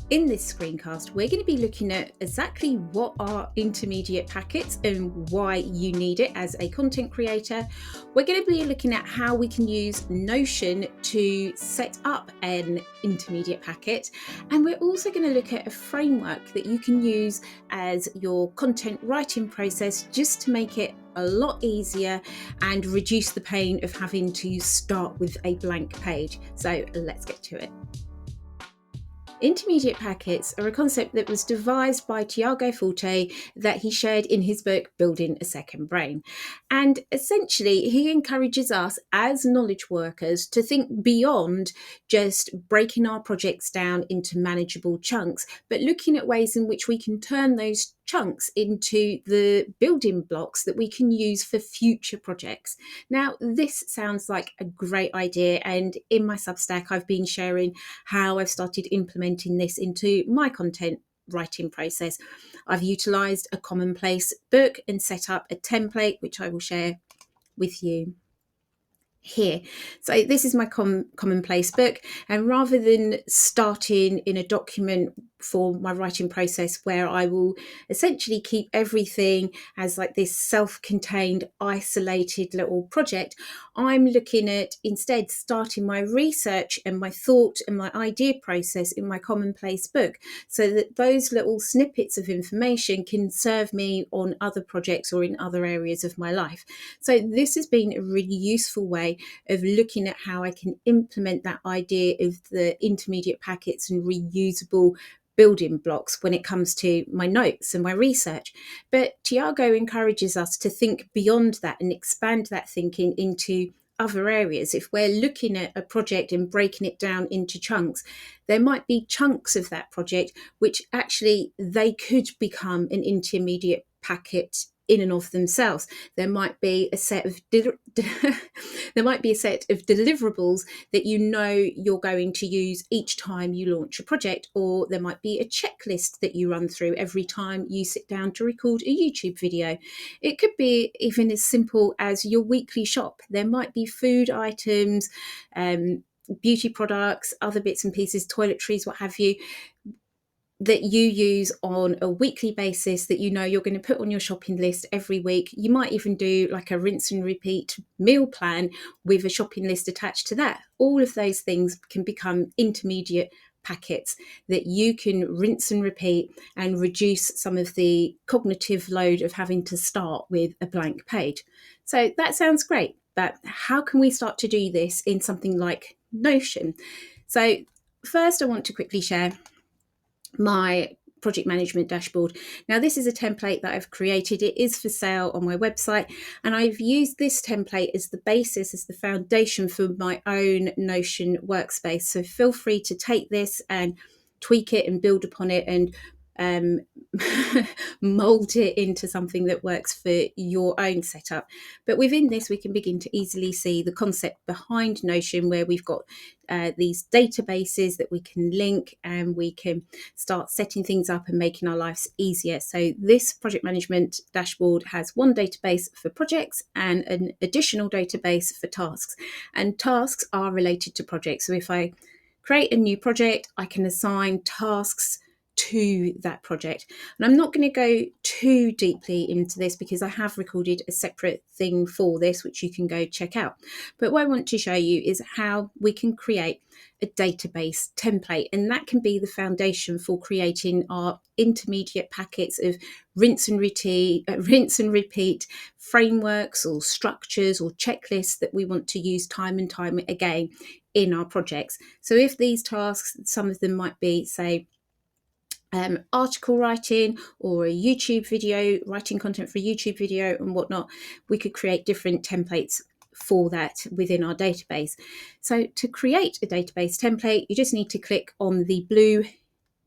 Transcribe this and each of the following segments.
In this screencast, we're going to be looking at exactly what are intermediate packets and why you need it as a content creator. We're going to be looking at how we can use Notion to set up an intermediate packet. And we're also going to look at a framework that you can use as your content writing process just to make it a lot easier and reduce the pain of having to start with a blank page. So let's get to it. Intermediate packets are a concept that was devised by Tiago Forte that he shared in his book, Building a Second Brain. And essentially, he encourages us as knowledge workers to think beyond just breaking our projects down into manageable chunks, but looking at ways in which we can turn those chunks into the building blocks that we can use for future projects. Now, this sounds like a great idea, and in my Substack, I've been sharing how I've started implementing this into my content writing process. I've utilized a Commonplace book and set up a template, which I will share with you here. So this is my Commonplace book, and rather than starting in a document for my writing process where I will essentially keep everything as like this self-contained isolated little project, I'm looking at instead starting my research and my thought and my idea process in my Commonplace book, so that those little snippets of information can serve me on other projects or in other areas of my life. So this has been a really useful way of looking at how I can implement that idea of the intermediate packets and reusable building blocks when it comes to my notes and my research. But Tiago encourages us to think beyond that and expand that thinking into other areas. If we're looking at a project and breaking it down into chunks, there might be chunks of that project which actually they could become an intermediate packet in and of themselves. There might be a set of there might be a set of deliverables that you know you're going to use each time you launch a project, or there might be a checklist that you run through every time you sit down to record a YouTube video. It could be even as simple as your weekly shop. There might be food items, beauty products, other bits and pieces, toiletries, what have you, that you use on a weekly basis that you know you're going to put on your shopping list every week. You might even do like a rinse and repeat meal plan with a shopping list attached to that. All of those things can become intermediate packets that you can rinse and repeat and reduce some of the cognitive load of having to start with a blank page. So that sounds great, but how can we start to do this in something like Notion? So first, I want to quickly share my project management dashboard. Now, this is a template that I've created. It is for sale on my website, and I've used this template as the basis, as the foundation for my own Notion workspace. So feel free to take this and tweak it and build upon it and mold it into something that works for your own setup. But within this, we can begin to easily see the concept behind Notion, where we've got these databases that we can link, and we can start setting things up and making our lives easier. So this project management dashboard has one database for projects and an additional database for tasks. And tasks are related to projects. So if I create a new project, I can assign tasks to that project. And I'm not going to go too deeply into this because I have recorded a separate thing for this, which you can go check out. But what I want to show you is how we can create a database template, and that can be the foundation for creating our intermediate packets of rinse and repeat frameworks or structures or checklists that we want to use time and time again in our projects. So if these tasks, some of them might be, say, article writing or a YouTube video, writing content for a YouTube video and whatnot, we could create different templates for that within our database. So to create a database template, you just need to click on the blue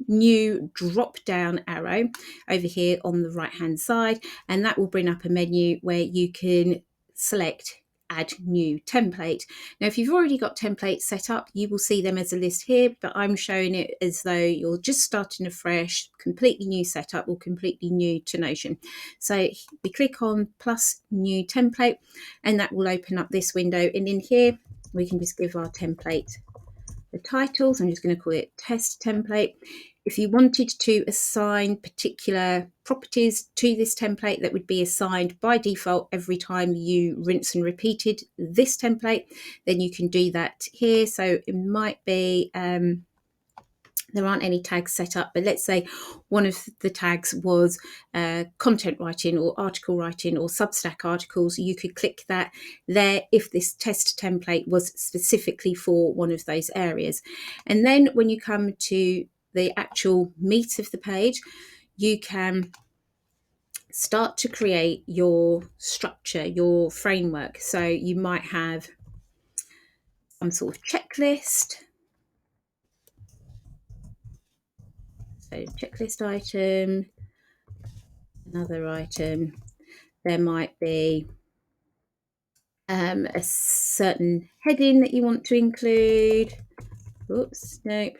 new drop down arrow over here on the right hand side, and that will bring up a menu where you can select add new template. Now, if you've already got templates set up, you will see them as a list here, but I'm showing it as though you're just starting afresh, completely new setup or completely new to Notion. So we click on plus new template, and that will open up this window. And in here, we can just give our template the titles. I'm just going to call it test template. If you wanted to assign particular properties to this template that would be assigned by default every time you rinse and repeated this template, then you can do that here. So it might be, there aren't any tags set up, but let's say one of the tags was content writing or article writing or Substack articles. You could click that there if this test template was specifically for one of those areas. And then when you come to the actual meat of the page, you can start to create your structure, your framework. So you might have some sort of checklist. So checklist item, another item. There might be a certain heading that you want to include. Oops, nope.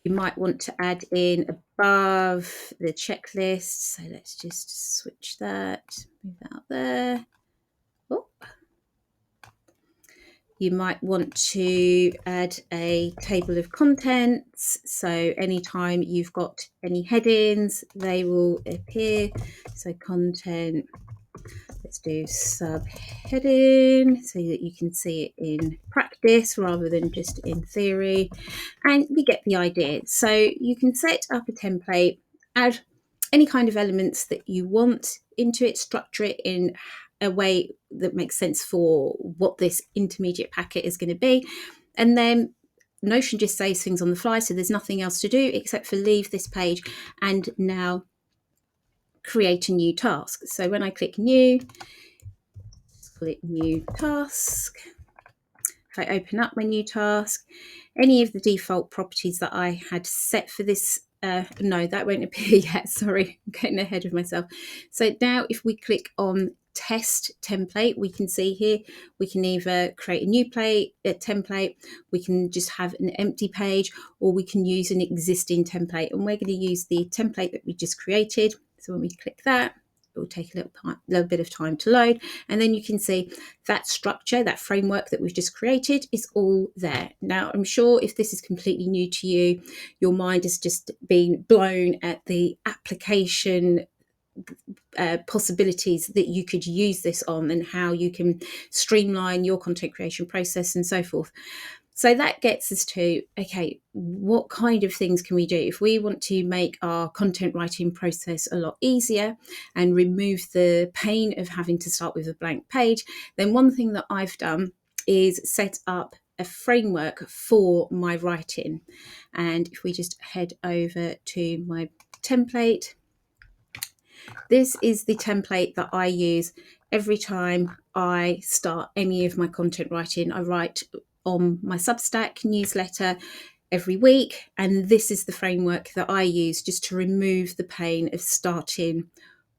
You might want to add in above the checklist. So let's just switch that, move that up there. Oh. You might want to add a table of contents. So anytime you've got any headings, they will appear. So content, let's do subheading so that you can see it in practice rather than just in theory. And you get the idea. So you can set up a template, add any kind of elements that you want into it, structure it in a way that makes sense for what this intermediate packet is going to be. And then Notion just saves things on the fly, so there's nothing else to do except for leave this page and now create a new task. So when I click new, let's call it new task. If I open up my new task, any of the default properties that I had set for this, no, that won't appear yet. Sorry, I'm getting ahead of myself. So now if we click on test template, we can see here, we can either create a new template, we can just have an empty page, or we can use an existing template. And we're going to use the template that we just created. So when we click that, it will take a little bit of time to load, and then you can see that structure, that framework that we've just created is all there. Now, I'm sure if this is completely new to you, your mind has just been blown at the application possibilities that you could use this on and how you can streamline your content creation process and so forth. So that gets us to, okay, what kind of things can we do? If we want to make our content writing process a lot easier and remove the pain of having to start with a blank page, then one thing that I've done is set up a framework for my writing. And if we just head over to my template, this is the template that I use every time I start any of my content writing. I write on my Substack newsletter every week, and this is the framework that I use just to remove the pain of starting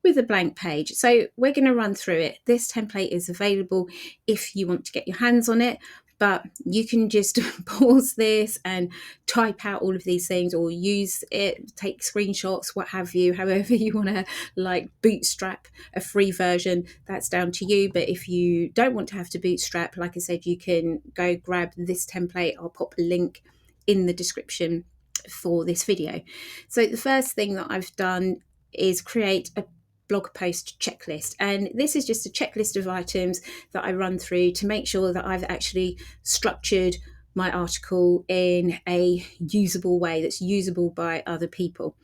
with a blank page. So we're going to run through it. This template is available if you want to get your hands on it, but you can just pause this and type out all of these things, or use it, take screenshots, what have you, however you want to like bootstrap a free version. That's down to you. But if you don't want to have to bootstrap, like I said, you can go grab this template. I'll pop a link in the description for this video. So the first thing that I've done is create a blog post checklist, and this is just a checklist of items that I run through to make sure that I've actually structured my article in a usable way that's usable by other people.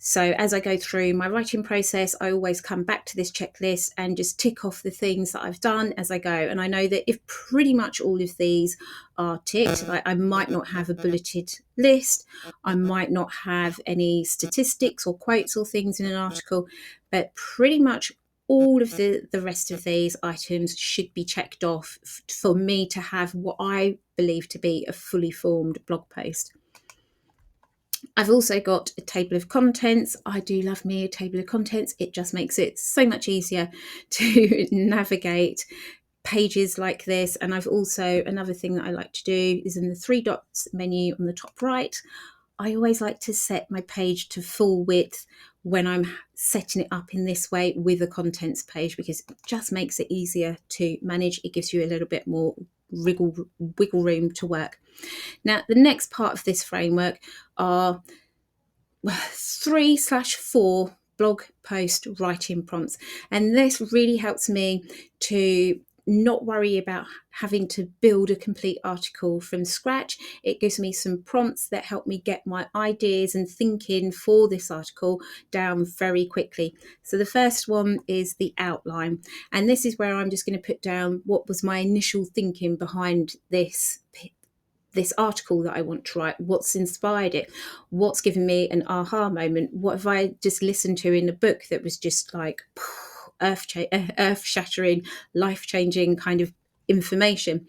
So as I go through my writing process, I always come back to this checklist and just tick off the things that I've done as I go. And I know that if pretty much all of these are ticked, like I might not have a bulleted list, I might not have any statistics or quotes or things in an article, but pretty much all of the rest of these items should be checked off for me to have what I believe to be a fully formed blog post. I've also got a table of contents. I do love me a table of contents. It just makes it so much easier to navigate pages like this. And I've also, another thing that I like to do is in the 3 dots menu on the top right, I always like to set my page to full width when I'm setting it up in this way with a contents page, because it just makes it easier to manage. It gives you a little bit more wiggle room to work. Now, the next part of this framework are 3/4 blog post writing prompts. And this really helps me to not worry about having to build a complete article from scratch. It gives me some prompts that help me get my ideas and thinking for this article down very quickly. So the first one is the outline. And this is where I'm just going to put down what was my initial thinking behind this article that I want to write, what's inspired it, what's given me an aha moment, what have I just listened to in a book that was just like earth-shattering, life-changing kind of information.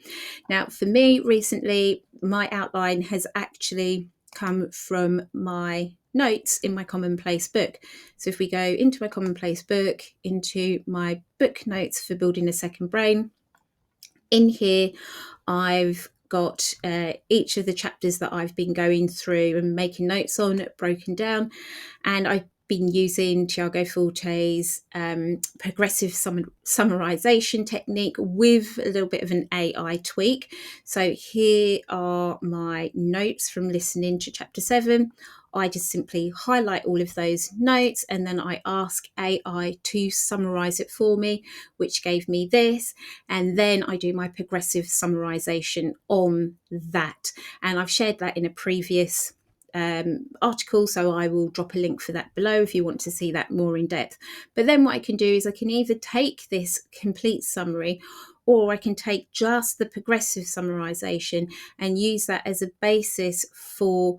Now, for me recently, my outline has actually come from my notes in my Commonplace book. So if we go into my Commonplace book, into my book notes for building a second brain, in here I've got each of the chapters that I've been going through and making notes on broken down, and I've been using Tiago Forte's progressive summarization technique with a little bit of an AI tweak. So here are my notes from listening to chapter 7. I just simply highlight all of those notes and then I ask AI to summarize it for me, which gave me this. And then I do my progressive summarization on that. And I've shared that in a previous article, so I will drop a link for that below if you want to see that more in depth. But then what I can do is I can either take this complete summary or I can take just the progressive summarization and use that as a basis for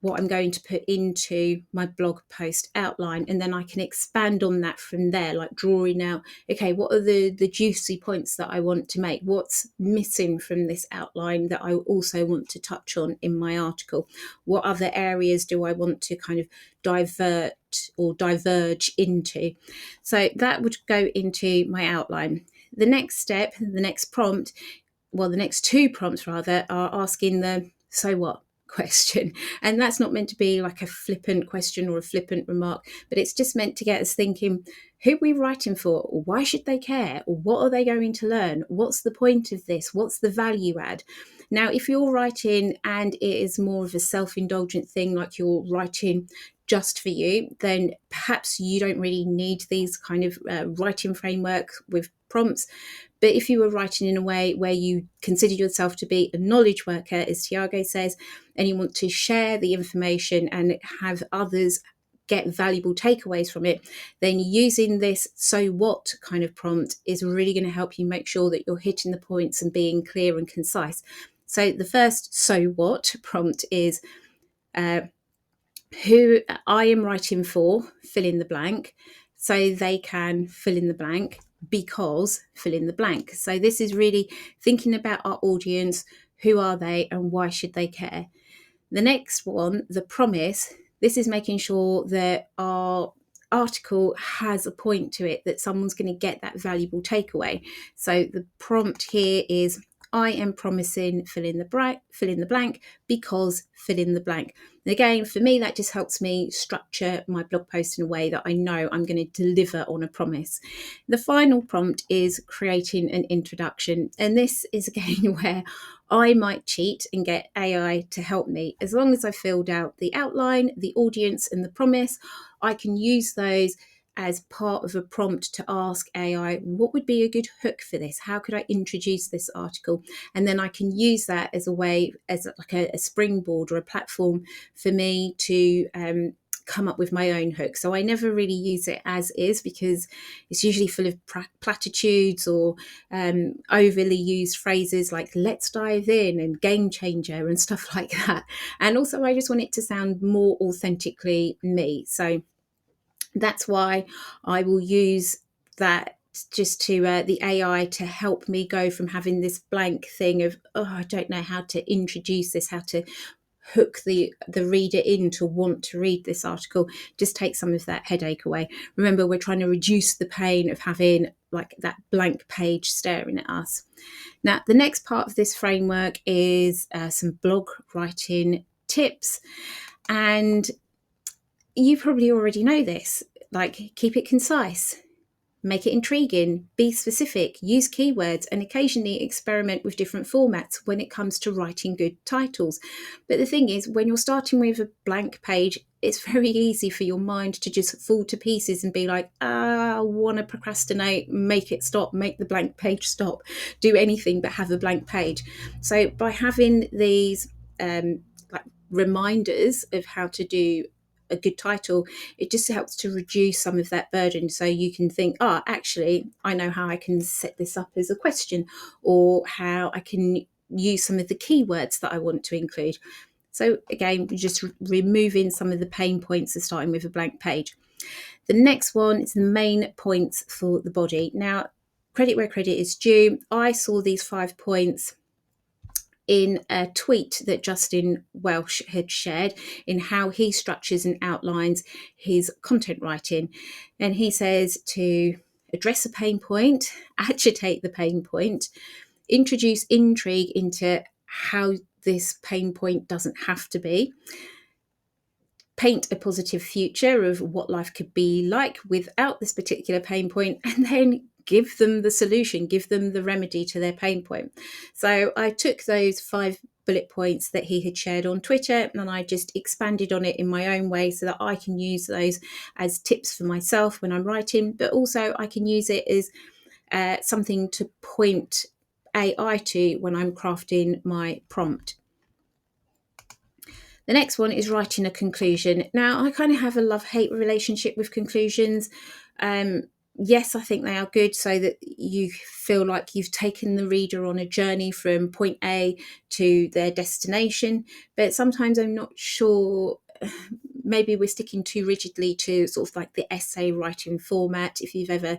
what I'm going to put into my blog post outline, and then I can expand on that from there, like drawing out, okay, what are the juicy points that I want to make, what's missing from this outline that I also want to touch on in my article, what other areas do I want to kind of divert or diverge into. So that would go into my outline. The next step, the next prompt, well, the next two prompts rather, are asking the so what question. And that's not meant to be like a flippant question or a flippant remark, but it's just meant to get us thinking, who are we writing for? Why should they care? What are they going to learn? What's the point of this? What's the value add? Now, if you're writing and it is more of a self-indulgent thing, like you're writing just for you, then perhaps you don't really need these kind of writing frameworks with prompts. But if you were writing in a way where you consider yourself to be a knowledge worker, as Tiago says, and you want to share the information and have others get valuable takeaways from it, then using this so what kind of prompt is really going to help you make sure that you're hitting the points and being clear and concise. So the first so what prompt is who I am writing for, fill in the blank, so they can fill in the blank because fill in the blank. So this is really thinking about our audience, who are they and why should they care. The next one, the promise, this is making sure that our article has a point to it, that someone's going to get that valuable takeaway. So the prompt here is, I am promising fill in the blank because fill in the blank. And again, for me, that just helps me structure my blog post in a way that I know I'm going to deliver on a promise. The final prompt is creating an introduction. And this is again where I might cheat and get AI to help me. As long as I filled out the outline, the audience, and the promise, I can use those as part of a prompt to ask AI, what would be a good hook for this? How could I introduce this article? And then I can use that as a way, as like a springboard or a platform for me to come up with my own hook. So I never really use it as is because it's usually full of platitudes or overly used phrases like let's dive in and game changer and stuff like that. And also I just want it to sound more authentically me. So that's why I will use that just to the AI to help me go from having this blank thing of, oh, I don't know how to introduce this, how to hook the reader in to want to read this article, just take some of that headache away. Remember, we're trying to reduce the pain of having like that blank page staring at us. Now, the next part of this framework is some blog writing tips. And you probably already know this, like keep it concise, Make it intriguing, be specific, use keywords, and occasionally experiment with different formats when it comes to writing good titles. But the thing is, when you're starting with a blank page, it's very easy for your mind to just fall to pieces and be like, I want to procrastinate, make it stop, make the blank page stop, do anything but have a blank page. So by having these like reminders of how to do a good title, it just helps to reduce some of that burden. So you can think, actually, I know how I can set this up as a question, or how I can use some of the keywords that I want to include. So again, just removing some of the pain points of starting with a blank page. The next one is the main points for the body. Now, credit where credit is due. I saw these 5 points in a tweet that Justin Welsh had shared in how he structures and outlines his content writing. And he says to address a pain point, agitate the pain point, introduce intrigue into how this pain point doesn't have to be, paint a positive future of what life could be like without this particular pain point, and then give them the solution, give them the remedy to their pain point. So I took those 5 bullet points that he had shared on Twitter and I just expanded on it in my own way so that I can use those as tips for myself when I'm writing, but also I can use it as something to point AI to when I'm crafting my prompt. The next one is writing a conclusion. Now, I kind of have a love-hate relationship with conclusions. Yes, I think they are good so that you feel like you've taken the reader on a journey from point A to their destination. But sometimes I'm not sure, maybe we're sticking too rigidly to sort of like the essay writing format. If you've ever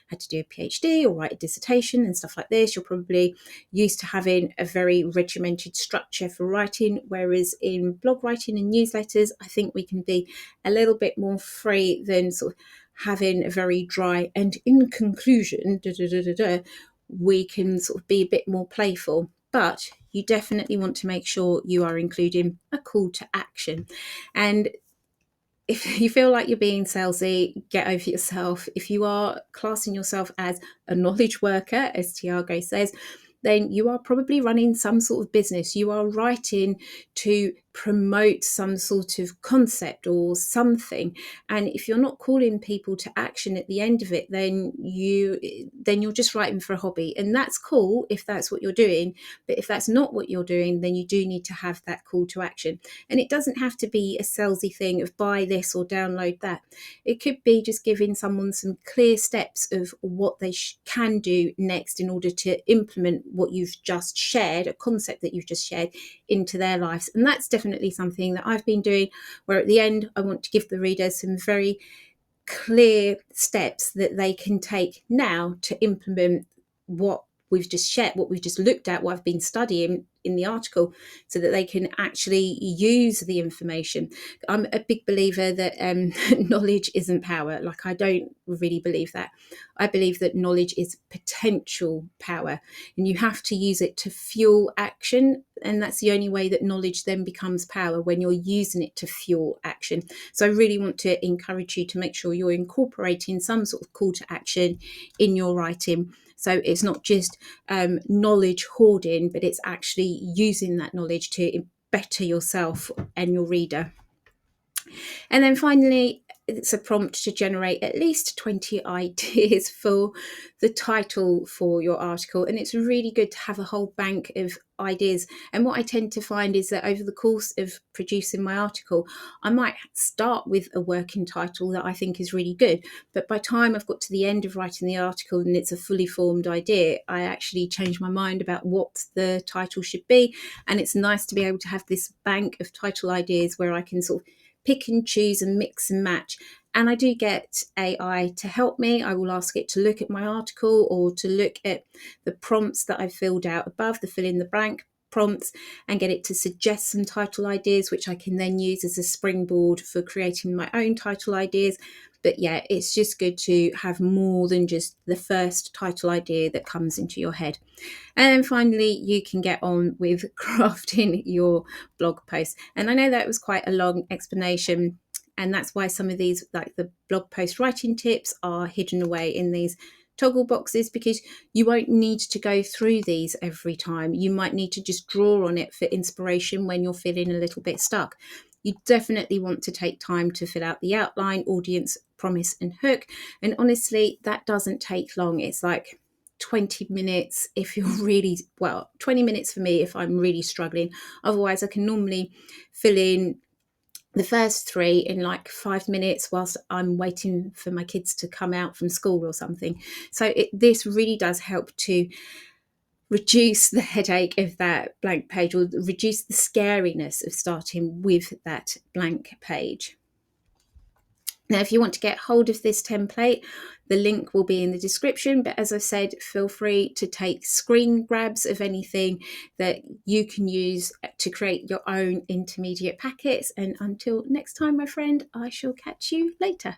had to do a PhD or write a dissertation and stuff like this, you're probably used to having a very regimented structure for writing, whereas in blog writing and newsletters, I think we can be a little bit more free than sort of having a very dry and in conclusion, we can sort of be a bit more playful. But you definitely want to make sure you are including a call to action. And if you feel like you're being salesy, get over yourself. If you are classing yourself as a knowledge worker, as Tiago says, then you are probably running some sort of business. You are writing to promote some sort of concept or something. And if you're not calling people to action at the end of it, then you're just writing for a hobby. And that's cool if that's what you're doing. But if that's not what you're doing, then you do need to have that call to action. And it doesn't have to be a salesy thing of buy this or download that. It could be just giving someone some clear steps of what they can do next in order to implement what you've just shared, a concept that you've just shared, into their lives. And that's definitely something that I've been doing, where at the end I want to give the reader some very clear steps that they can take now to implement what we've just shared, what we've just looked at, what I've been studying in the article, so that they can actually use the information. I'm a big believer that knowledge isn't power. Like, I don't really believe that. I believe that knowledge is potential power, and you have to use it to fuel action. And that's the only way that knowledge then becomes power, when you're using it to fuel action. So I really want to encourage you to make sure you're incorporating some sort of call to action in your writing. So it's not just knowledge hoarding, but it's actually using that knowledge to better yourself and your reader. And then finally, it's a prompt to generate at least 20 ideas for the title for your article. And it's really good to have a whole bank of ideas. And what I tend to find is that over the course of producing my article, I might start with a working title that I think is really good. But by the time I've got to the end of writing the article and it's a fully formed idea, I actually change my mind about what the title should be. And it's nice to be able to have this bank of title ideas where I can sort of pick and choose and mix and match. And I do get AI to help me. I will ask it to look at my article or to look at the prompts that I've filled out above, the fill in the blank prompts, and get it to suggest some title ideas, which I can then use as a springboard for creating my own title ideas. But yeah, it's just good to have more than just the first title idea that comes into your head. And then finally, you can get on with crafting your blog post. And I know that was quite a long explanation, And that's why some of these, like the blog post writing tips, are hidden away in these toggle boxes, because you won't need to go through these every time. You might need to just draw on it for inspiration when you're feeling a little bit stuck. You definitely want to take time to fill out the outline, audience, promise, and hook. And honestly, that doesn't take long. It's like 20 minutes if you're really, well, 20 minutes for me if I'm really struggling. Otherwise, I can normally fill in the first three in like 5 minutes whilst I'm waiting for my kids to come out from school or something. So this really does help to reduce the headache of that blank page, or reduce the scariness of starting with that blank page. Now, if you want to get hold of this template, the link will be in the description. But as I said, feel free to take screen grabs of anything that you can use to create your own intermediate packets. And until next time, my friend, I shall catch you later.